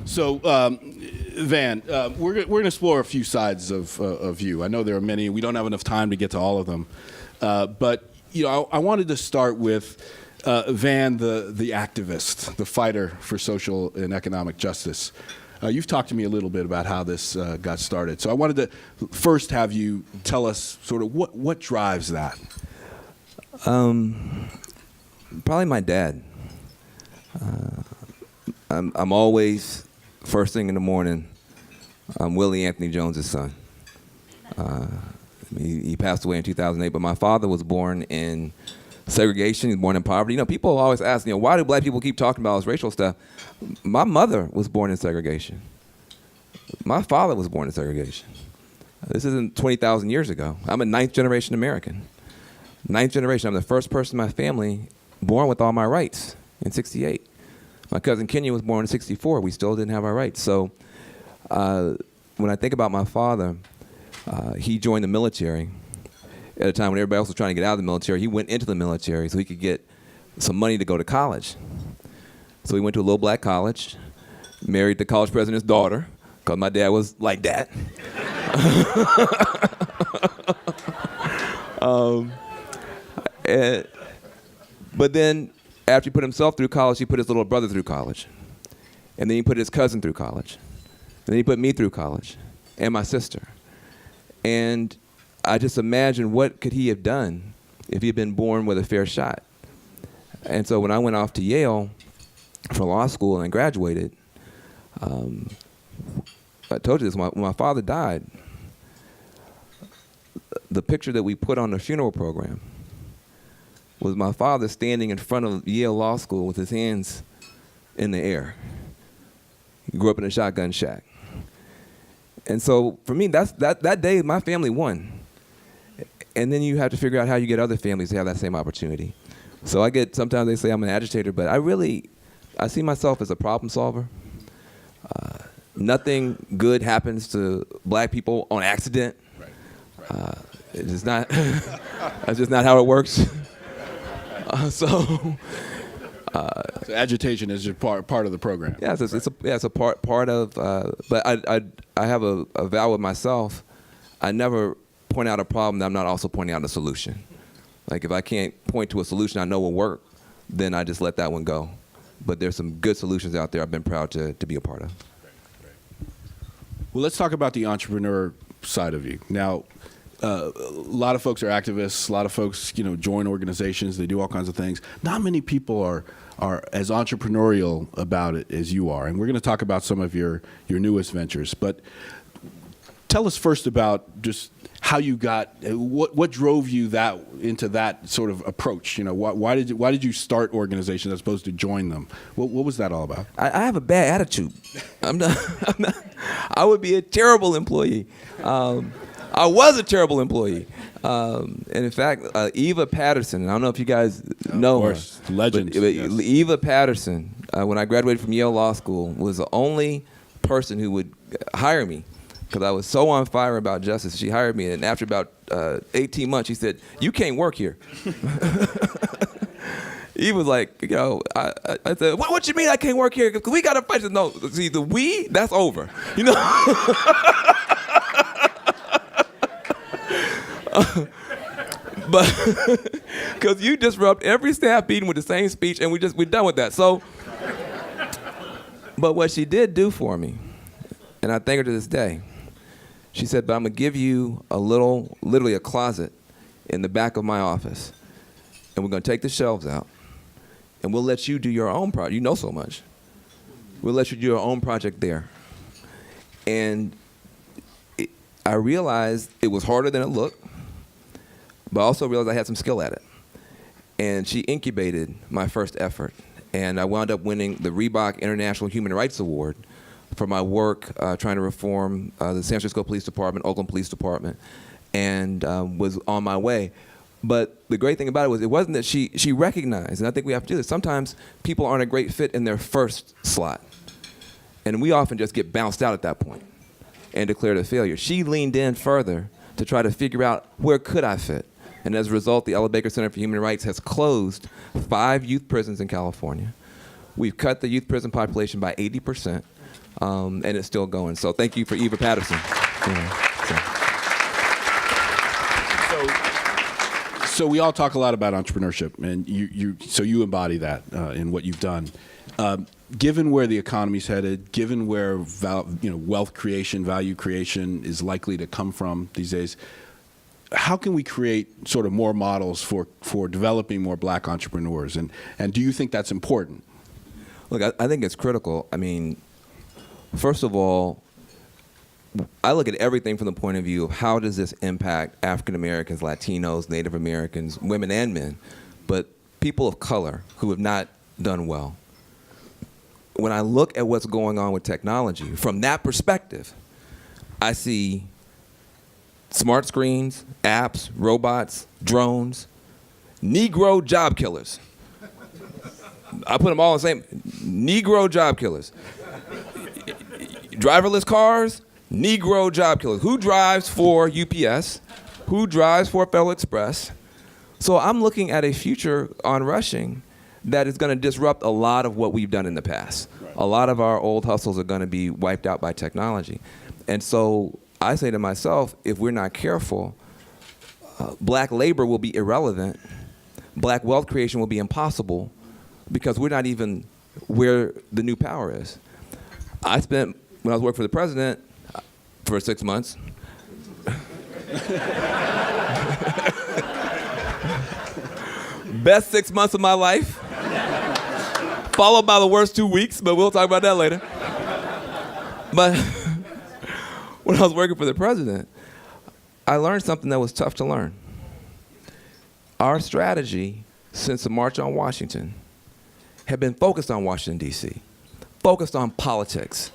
So, Van, we're going to explore a few sides of you. I know there are many. We don't have enough time to get to all of them. But, I wanted to start with Van, the activist, the fighter for social and economic justice. You've talked to me a little bit about how this got started. So I wanted to first have you tell us sort of what drives that. Probably my dad. I'm always, first thing in the morning, I'm Willie Anthony Jones' son. He passed away in 2008, but my father was born in segregation. He was born in poverty. People always ask, why do black people keep talking about this racial stuff? My mother was born in segregation. My father was born in segregation. This isn't 20,000 years ago. I'm a ninth generation American. Ninth generation. I'm the first person in my family born with all my rights in 68. My cousin Kenya was born in 64. We still didn't have our rights. So when I think about my father, he joined the military at a time when everybody else was trying to get out of the military. He went into the military so he could get some money to go to college. So he went to a little black college, married the college president's daughter, because my dad was like that. But then after he put himself through college, he put his little brother through college. And then he put his cousin through college. And then he put me through college, and my sister. And I just imagine what could he have done if he had been born with a fair shot. And so when I went off to Yale for law school and graduated, I told you this, when my father died, the picture that we put on the funeral program was my father standing in front of Yale Law School with his hands in the air. He grew up in a shotgun shack. And so for me, that day, my family won. And then you have to figure out how you get other families to have that same opportunity. So sometimes they say I'm an agitator, but I see myself as a problem solver. Nothing good happens to black people on accident. Right. It's just not, that's just not how it works. So agitation is just part of the program. Yeah, it's a part of. But I have a vow with myself. I never point out a problem that I'm not also pointing out a solution. Like if I can't point to a solution I know will work, then I just let that one go. But there's some good solutions out there I've been proud to be a part of. Well, let's talk about the entrepreneur side of you. Now, a lot of folks are activists. A lot of folks, join organizations. They do all kinds of things. Not many people are as entrepreneurial about it as you are. And we're going to talk about some of your newest ventures. But tell us first about just how you got, what drove you into that sort of approach? Why did you start organizations as opposed to join them? What was that all about? I have a bad attitude. I would be a terrible employee. I was a terrible employee. And in fact, Eva Patterson, I don't know if you guys know her. Of course, legend. Yes. Eva Patterson, when I graduated from Yale Law School, was the only person who would hire me because I was so on fire about justice. She hired me, and after about 18 months, she said, "You can't work here." He was like, I said, what you mean I can't work here? Because we got to fight. She said, no, see, the we, that's over. But because you disrupt every staff meeting with the same speech, and we're done with that. So, but what she did do for me, and I thank her to this day, she said, but I'm going to give you literally a closet in the back of my office, and we're going to take the shelves out, and we'll let you do your own project. You know so much. We'll let you do your own project there. And I realized it was harder than it looked, but I also realized I had some skill at it. And she incubated my first effort. And I wound up winning the Reebok International Human Rights Award for my work trying to reform the San Francisco Police Department, Oakland Police Department, and was on my way. But the great thing about it wasn't that she recognized, and I think we have to do this, sometimes people aren't a great fit in their first slot. And we often just get bounced out at that point and declared a failure. She leaned in further to try to figure out where could I fit. And as a result, the Ella Baker Center for Human Rights has closed 5 youth prisons in California. We've cut the youth prison population by 80%. and it's still going. So thank you for Eva Patterson. So we all talk a lot about entrepreneurship, and you embody that in what you've done. Given where the economy's headed, given where wealth creation, value creation is likely to come from these days, how can we create sort of more models for developing more black entrepreneurs? And do you think that's important? Look, I think it's critical. I mean, first of all, I look at everything from the point of view of how does this impact African Americans, Latinos, Native Americans, women and men, but people of color who have not done well. When I look at what's going on with technology, from that perspective, I see smart screens, apps, robots, drones, Negro job killers. I put them all in the same, Negro job killers. Driverless cars, Negro job killers. Who drives for UPS? Who drives for Federal Express? So I'm looking at a future on rushing that is going to disrupt a lot of what we've done in the past. Right. A lot of our old hustles are going to be wiped out by technology. And so I say to myself, if we're not careful, black labor will be irrelevant. Black wealth creation will be impossible because we're not even where the new power is. I spent, when I was working for the president, for 6 months. Best 6 months of my life, followed by the worst 2 weeks, but we'll talk about that later. But when I was working for the president, I learned something that was tough to learn. Our strategy since the March on Washington had been focused on Washington, D.C., focused on politics,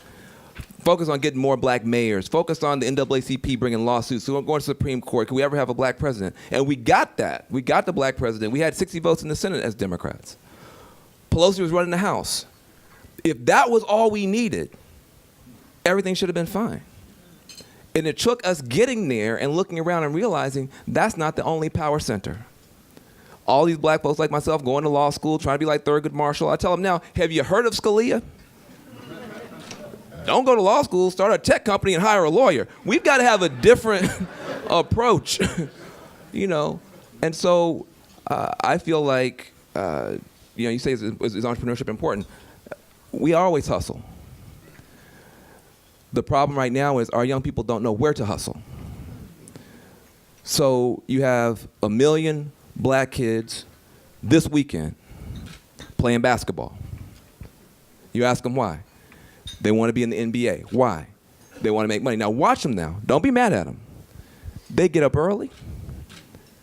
focused on getting more black mayors, focused on the NAACP bringing lawsuits, so we're going to the Supreme Court. Could we ever have a black president? And we got that. We got the black president. We had 60 votes in the Senate as Democrats. Pelosi was running the House. If that was all we needed, everything should have been fine. And it took us getting there and looking around and realizing that's not the only power center. All these black folks like myself going to law school, trying to be like Thurgood Marshall, I tell them now, have you heard of Scalia? Don't go to law school, start a tech company and hire a lawyer. We've got to have a different approach, you know? And so I feel like, you say, is entrepreneurship important? We always hustle. The problem right now is our young people don't know where to hustle. So you have 1 million black kids this weekend playing basketball. You ask them why. They want to be in the NBA. Why? They want to make money. Now watch them now. Don't be mad at them. They get up early.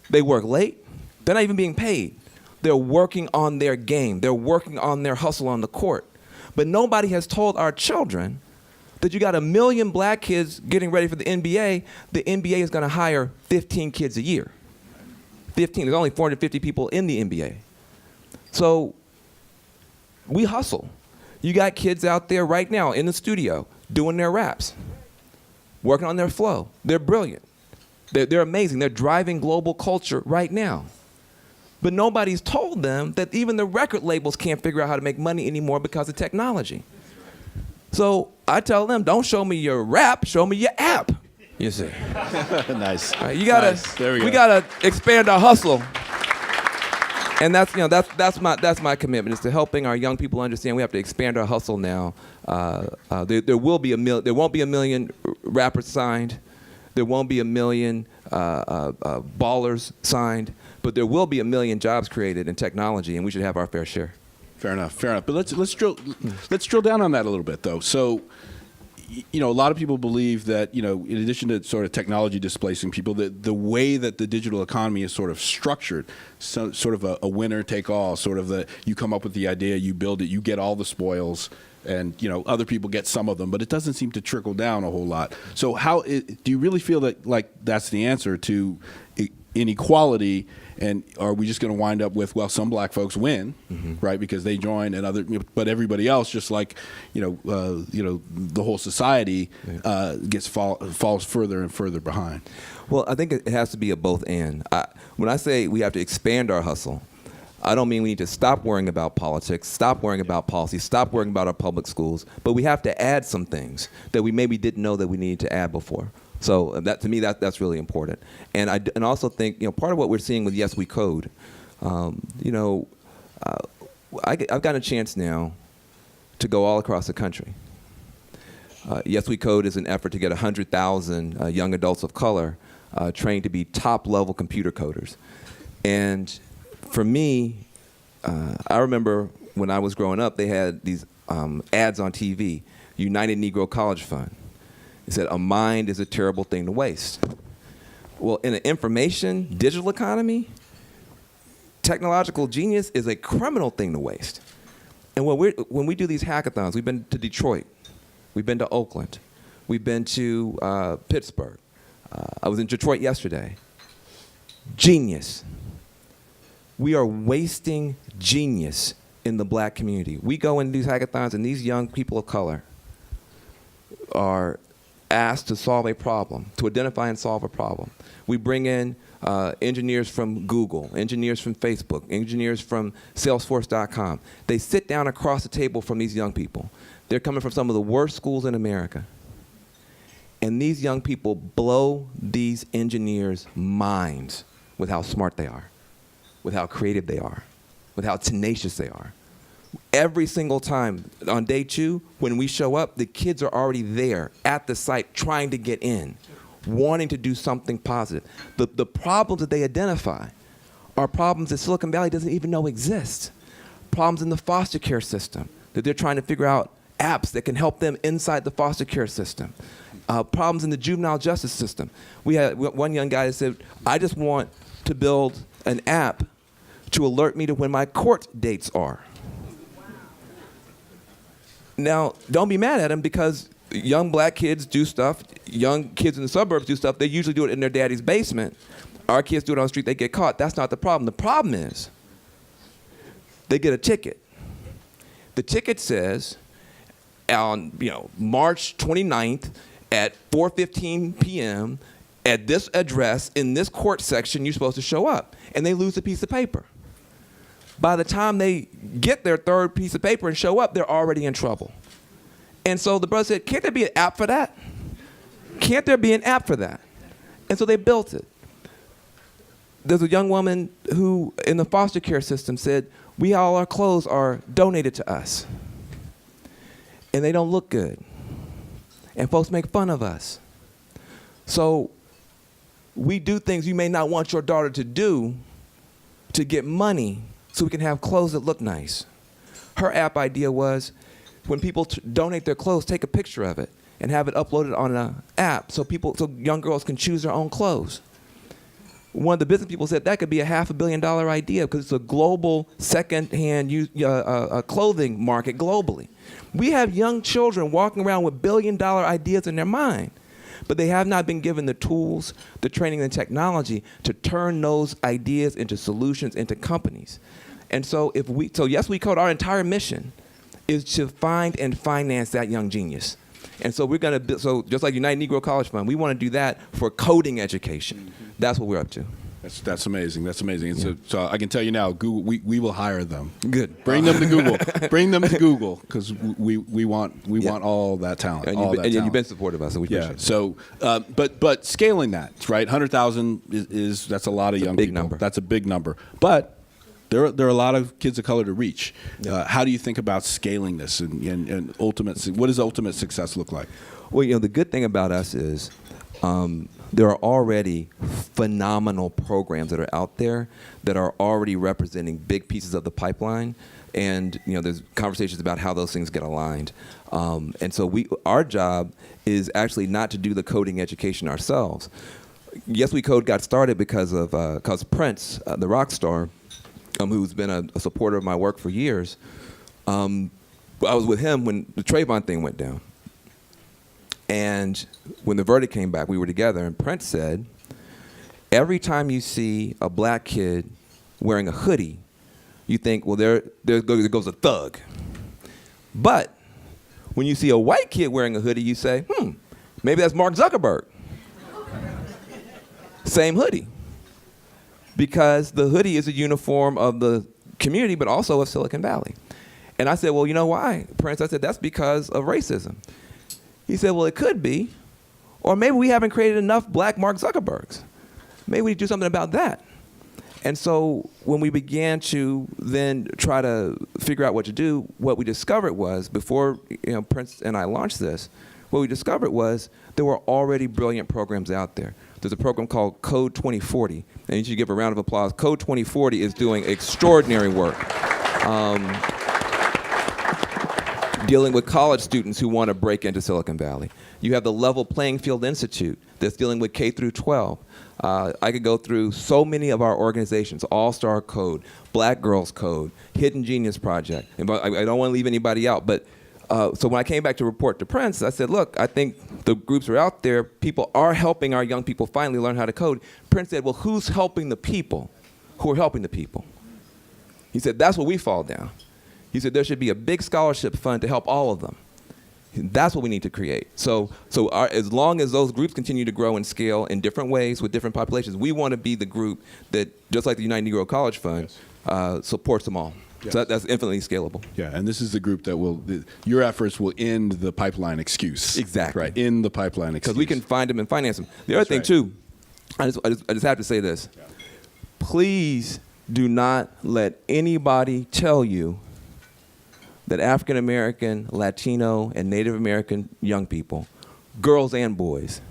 They work late. They're not even being paid. They're working on their game. They're working on their hustle on the court. But nobody has told our children that you got 1 million black kids getting ready for the NBA. The NBA is going to hire 15 kids a year. 15. There's only 450 people in the NBA. So we hustle. You got kids out there right now in the studio doing their raps, working on their flow. They're brilliant. They're amazing. They're driving global culture right now. But nobody's told them that even the record labels can't figure out how to make money anymore because of technology. So I tell them, don't show me your rap, show me your app. You see. Nice. You gotta. Nice. There we go. We gotta expand our hustle. And that's my commitment, is to helping our young people understand we have to expand our hustle now. There won't be 1 million rappers signed. There won't be 1 million ballers signed, but there will be 1 million jobs created in technology, and we should have our fair share. Fair enough. Fair enough. But let's drill down on that a little bit, though. So, a lot of people believe that, in addition to sort of technology displacing people, the way that the digital economy is sort of structured, so, sort of a winner take all, sort of you come up with the idea, you build it, you get all the spoils, and other people get some of them, but it doesn't seem to trickle down a whole lot. So do you really feel that that's the answer to inequality? And are we just going to wind up with, some black folks win, right, because they join, and but everybody else, just like the whole society, falls further and further behind? Well, I think it has to be a both and. When I say we have to expand our hustle, I don't mean we need to stop worrying about politics, stop worrying about policy, stop worrying about our public schools, but we have to add some things that we maybe didn't know that we needed to add before. So that, to me, that's really important. And I also think, part of what we're seeing with Yes We Code, I've gotten a chance now to go all across the country. Yes We Code is an effort to get 100,000 young adults of color trained to be top-level computer coders. And for me, I remember when I was growing up, they had these ads on TV, United Negro College Fund. It said, a mind is a terrible thing to waste. Well, in an information digital economy, technological genius is a criminal thing to waste. And when we do these hackathons, we've been to Detroit, we've been to Oakland, we've been to Pittsburgh. I was in Detroit yesterday. Genius. We are wasting genius in the black community. We go into these hackathons and these young people of color are asked to solve a problem, to identify and solve a problem. We bring in engineers from Google, engineers from Facebook, engineers from Salesforce.com. They sit down across the table from these young people. They're coming from some of the worst schools in America. And these young people blow these engineers' minds with how smart they are, with how creative they are, with how tenacious they are. Every single time on day 2, when we show up, the kids are already there at the site trying to get in, wanting to do something positive. The problems that they identify are problems that Silicon Valley doesn't even know exist. Problems in the foster care system, that they're trying to figure out apps that can help them inside the foster care system. Problems in the juvenile justice system. We had one young guy that said, I just want to build an app to alert me to when my court dates are. Now, don't be mad at him, because young black kids do stuff, young kids in the suburbs do stuff, they usually do it in their daddy's basement. Our kids do it on the street, they get caught. That's not the problem. The problem is they get a ticket. The ticket says on March 29th at 4:15 p.m. at this address in this court section, you're supposed to show up. And they lose a piece of paper. By the time they get their third piece of paper and show up, they're already in trouble. And so the brother said, can't there be an app for that? Can't there be an app for that? And so they built it. There's a young woman who, in the foster care system, said, all our clothes are donated to us. And they don't look good. And folks make fun of us. So we do things you may not want your daughter to do to get money so we can have clothes that look nice. Her app idea was, when people donate their clothes, take a picture of it and have it uploaded on an app so young girls can choose their own clothes. One of the business people said that could be a $500 million idea, because it's a global second-hand clothing market globally. We have young children walking around with billion-dollar ideas in their mind, but they have not been given the tools, the training, and technology to turn those ideas into solutions, into companies. And so Yes We Code, our entire mission is to find and finance that young genius. And so we're going to, just like United Negro College Fund, we want to do that for coding education. Mm-hmm. That's what we're up to. That's amazing. That's amazing. And so I can tell you now, Google, we will hire them. Good. Bring them to Google. Bring them to Google, because we want all that talent. And you've been supportive of us, so we appreciate it. So, but scaling that, right? 100,000 that's a lot of young people. Big number. That's a big number. But there are a lot of kids of color to reach. Yeah. How do you think about scaling this and what does ultimate success look like? Well, the good thing about us is there are already phenomenal programs that are out there that are already representing big pieces of the pipeline. And there's conversations about how those things get aligned. And so our job is actually not to do the coding education ourselves. Yes We Code got started because Prince, the rock star, who's been a supporter of my work for years, I was with him when the Trayvon thing went down. And when the verdict came back, we were together, and Prince said, every time you see a black kid wearing a hoodie, you think, well, there goes a thug. But when you see a white kid wearing a hoodie, you say, maybe that's Mark Zuckerberg. Same hoodie. Because the hoodie is a uniform of the community, but also of Silicon Valley. And I said, well, you know why, Prince? I said, that's because of racism. He said, well, it could be. Or maybe we haven't created enough black Mark Zuckerbergs. Maybe we do something about that. And so when we began to then try to figure out what to do, what we discovered was, before Prince and I launched this, what we discovered was there were already brilliant programs out there. There's a program called Code 2040, and you should give a round of applause. Code 2040 is doing extraordinary work. Dealing with college students who want to break into Silicon Valley. You have the Level Playing Field Institute that's dealing with K through 12. I could go through so many of our organizations: All-Star Code, Black Girls Code, Hidden Genius Project. And I don't want to leave anybody out, but so when I came back to report to Prince, I said, look, I think the groups are out there. People are helping our young people finally learn how to code. Prince said, well, who's helping the people who are helping the people? He said, that's what we fall down. He said, there should be a big scholarship fund to help all of them. That's what we need to create. So as long as those groups continue to grow and scale in different ways with different populations, we want to be the group that, just like the United Negro College Fund, supports them all. Yes. So that's infinitely scalable. Yeah, and this is the group that your efforts will end the pipeline excuse. Exactly. Right, end the pipeline excuse. Because we can find them and finance them. The other thing, too, I just have to say this. Yeah. Please do not let anybody tell you that African American, Latino, and Native American young people, girls and boys,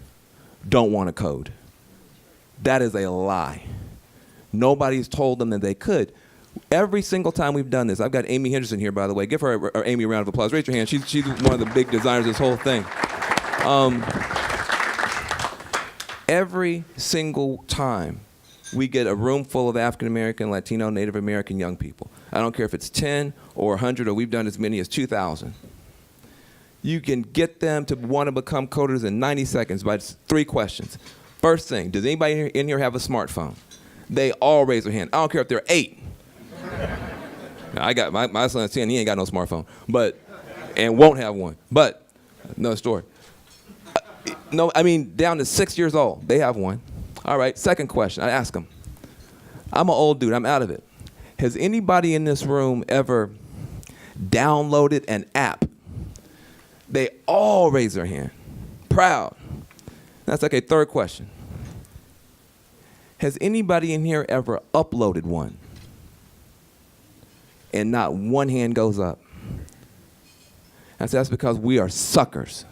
don't want to code. That is a lie. Nobody's told them that they could. Every single time we've done this, I've got Amy Henderson here, by the way. Give her or Amy a round of applause. Raise your hand. She's one of the big designers of this whole thing. Every single time we get a room full of African American, Latino, Native American young people. I don't care if it's 10 or 100, or we've done as many as 2,000. You can get them to want to become coders in 90 seconds by just 3 questions. First thing, does anybody in here have a smartphone? They all raise their hand. I don't care if they're 8. I got my son's 10, he ain't got no smartphone, and won't have one. But, another story. No, I mean, down to 6 years old, they have one. All right, second question, I ask them. I'm an old dude, I'm out of it. Has anybody in this room ever downloaded an app? They all raise their hand. Proud. That's okay, third question. Has anybody in here ever uploaded one? And not one hand goes up. I said, that's because we are suckers.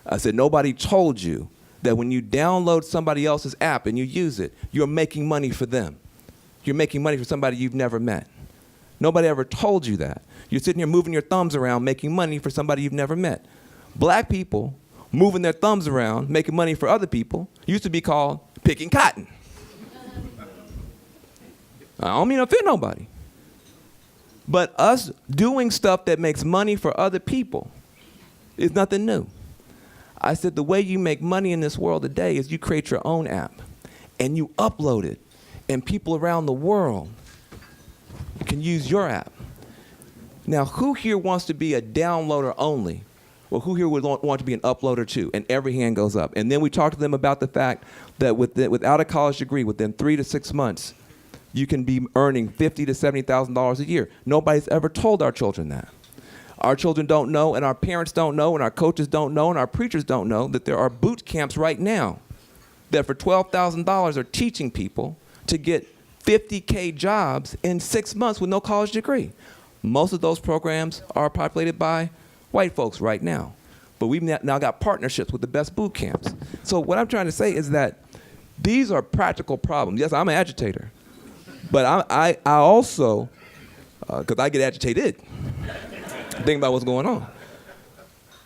I said, nobody told you that when you download somebody else's app and you use it, you're making money for them. You're making money for somebody you've never met. Nobody ever told you that. You're sitting here moving your thumbs around, making money for somebody you've never met. Black people moving their thumbs around, making money for other people, used to be called picking cotton. I don't mean to offend nobody. But us doing stuff that makes money for other people is nothing new. I said the way you make money in this world today is you create your own app and you upload it, and people around the world can use your app. Now, who here wants to be a downloader only? Well, who here would want to be an uploader too? And every hand goes up. And then we talked to them about the fact that without a college degree, within 3 to 6 months, you can be earning $50,000 to $70,000 a year. Nobody's ever told our children that. Our children don't know, and our parents don't know, and our coaches don't know, and our preachers don't know that there are boot camps right now that for $12,000 are teaching people to get 50K jobs in 6 months with no college degree. Most of those programs are populated by white folks right now. But we've now got partnerships with the best boot camps. So what I'm trying to say is that these are practical problems. Yes, I'm an agitator. But I also, because I get agitated, think about what's going on.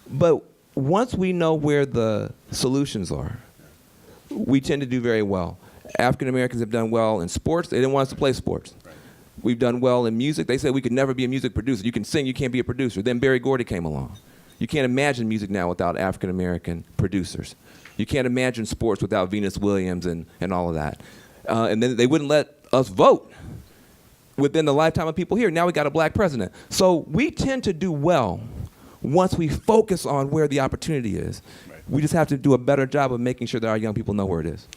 But once we know where the solutions are, we tend to do very well. African Americans have done well in sports. They didn't want us to play sports. We've done well in music. They said we could never be a music producer. You can sing, you can't be a producer. Then Berry Gordy came along. You can't imagine music now without African American producers. You can't imagine sports without Venus Williams and all of that. And then they wouldn't let us vote within the lifetime of people here. Now we got a black president. So we tend to do well once we focus on where the opportunity is. Right. We just have to do a better job of making sure that our young people know where it is.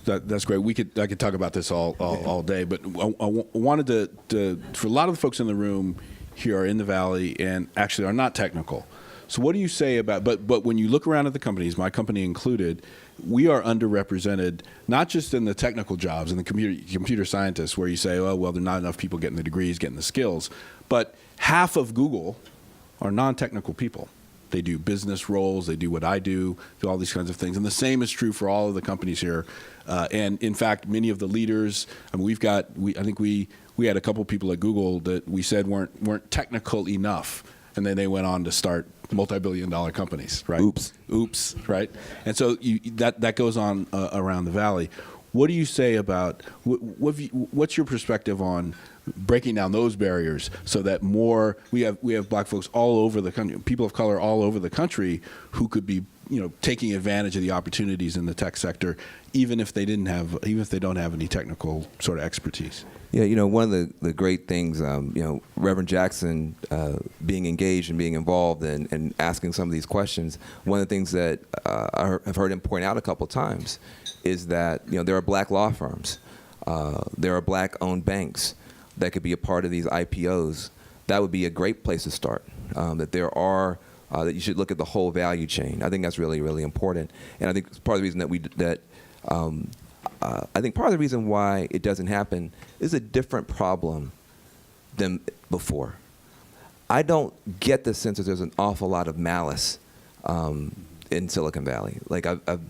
That's great. I could talk about this all day, but I wanted to for a lot of the folks in the room here are in the Valley and actually are not technical. So what do you say about, but when you look around at the companies, my company included, we are underrepresented, not just in the technical jobs and the computer scientists where you say, oh, well, there are not enough people getting the degrees, getting the skills, but half of Google are non-technical people. They do business roles, they do what I do all these kinds of things. And the same is true for all of the companies here. And in fact, many of the leaders, I mean, I think we had a couple people at Google that we said weren't technical enough. And then they went on to start multi-billion-dollar companies, right? Oops, right? And so that goes on around the Valley. What do you say about, what's your perspective on breaking down those barriers so that more, we have black folks all over the country, people of color all over the country who could be, taking advantage of the opportunities in the tech sector, even if they don't have any technical sort of expertise? Yeah, one of the great things, Reverend Jackson being engaged and being involved and asking some of these questions, one of the things that I've heard him point out a couple of times is that, there are black law firms, there are black-owned banks that could be a part of these IPOs. That would be a great place to start, that you should look at the whole value chain. I think that's really, really important. And I think it's part of the reason I think part of the reason why it doesn't happen is a different problem than before. I don't get the sense that there's an awful lot of malice in Silicon Valley. Like I've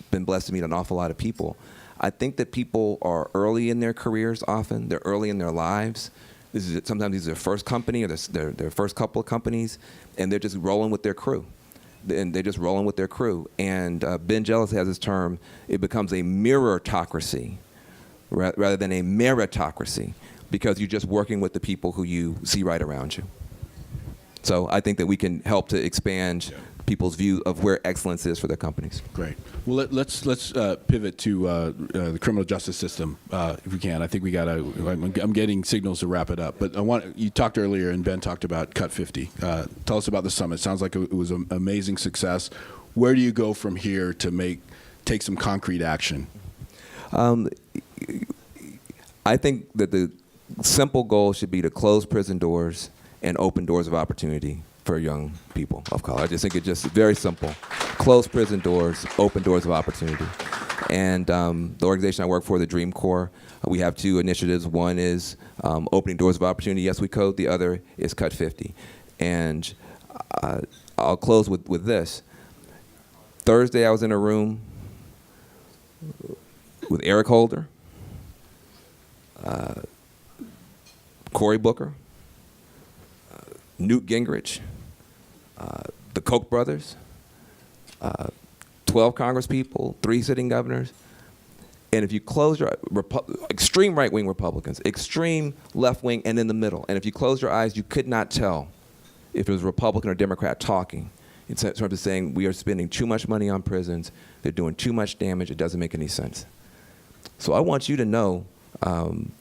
been blessed to meet an awful lot of people. I think that people are early in their careers often. They're early in their lives. Sometimes these are their first company or their first couple of companies, and they're just rolling with their crew. And they're just rolling with their crew. And Ben Jealous has this term, it becomes a mirrortocracy rather than a meritocracy, because you're just working with the people who you see right around you. So I think that we can help to expand people's view of where excellence is for their companies. Great. Well, let's pivot to the criminal justice system, if we can. I think we got to. I'm getting signals to wrap it up, but you talked earlier, and Ben talked about Cut 50. Tell us about the summit. Sounds like it was an amazing success. Where do you go from here to take some concrete action? I think that the simple goal should be to close prison doors and open doors of opportunity for young people of color. I just think it's just very simple. Close prison doors, open doors of opportunity. And the organization I work for, the Dream Corps, we have two initiatives. One is opening doors of opportunity, Yes We Code. The other is Cut 50. And I'll close with this. Thursday I was in a room with Eric Holder, Cory Booker, Newt Gingrich, the Koch brothers, 12 congresspeople, 3 sitting governors. And if you close your extreme right-wing Republicans, extreme left-wing, and in the middle. And if you close your eyes, you could not tell if it was Republican or Democrat talking in terms of saying we are spending too much money on prisons, they're doing too much damage, it doesn't make any sense. So I want you to know,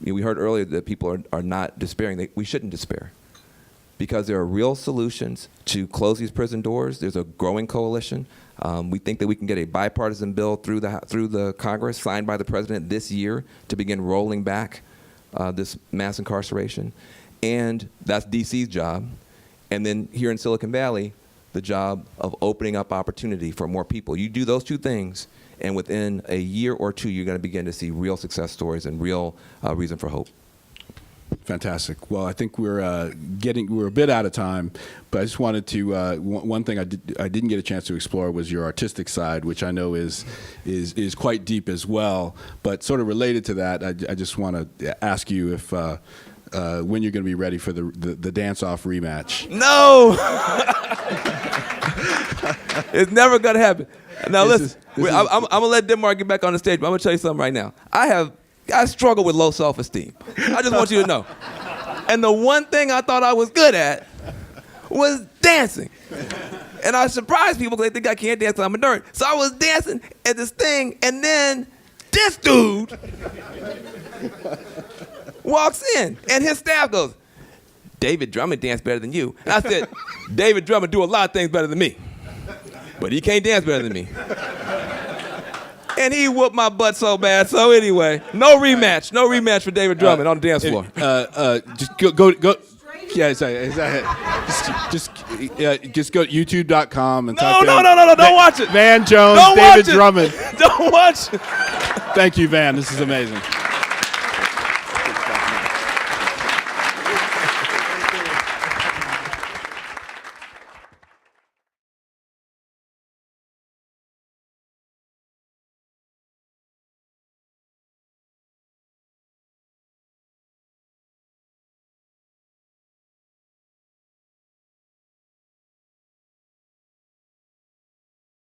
we heard earlier that people are not despairing. We shouldn't despair, because there are real solutions to close these prison doors. There's a growing coalition. We think that we can get a bipartisan bill through the Congress, signed by the president this year, to begin rolling back this mass incarceration. And that's DC's job. And then here in Silicon Valley, the job of opening up opportunity for more people. You do those two things, and within a year or two, you're going to begin to see real success stories and real reason for hope. Fantastic. Well, I think we're a bit out of time, but I just wanted to one thing I didn't get a chance to explore was your artistic side, which I know is quite deep as well. But sort of related to that, I just want to ask you if when you're going to be ready for the dance-off rematch. No, it's never going to happen. Now listen, I'm gonna let Denmark get back on the stage, but I'm gonna tell you something right now. I struggle with low self-esteem. I just want you to know. And the one thing I thought I was good at was dancing. And I surprise people because they think I can't dance and I'm a nerd. So I was dancing at this thing, and then this dude walks in, and his staff goes, David Drummond danced better than you. And I said, David Drummond do a lot of things better than me, but he can't dance better than me. And he whooped my butt so bad. So anyway, no rematch for David Drummond on the dance floor. Just go. Yeah, sorry. Just go to YouTube.com and type in. No, don't watch it. Van Jones, Don't David watch it. Drummond. Don't watch it. Thank you, Van. This is amazing.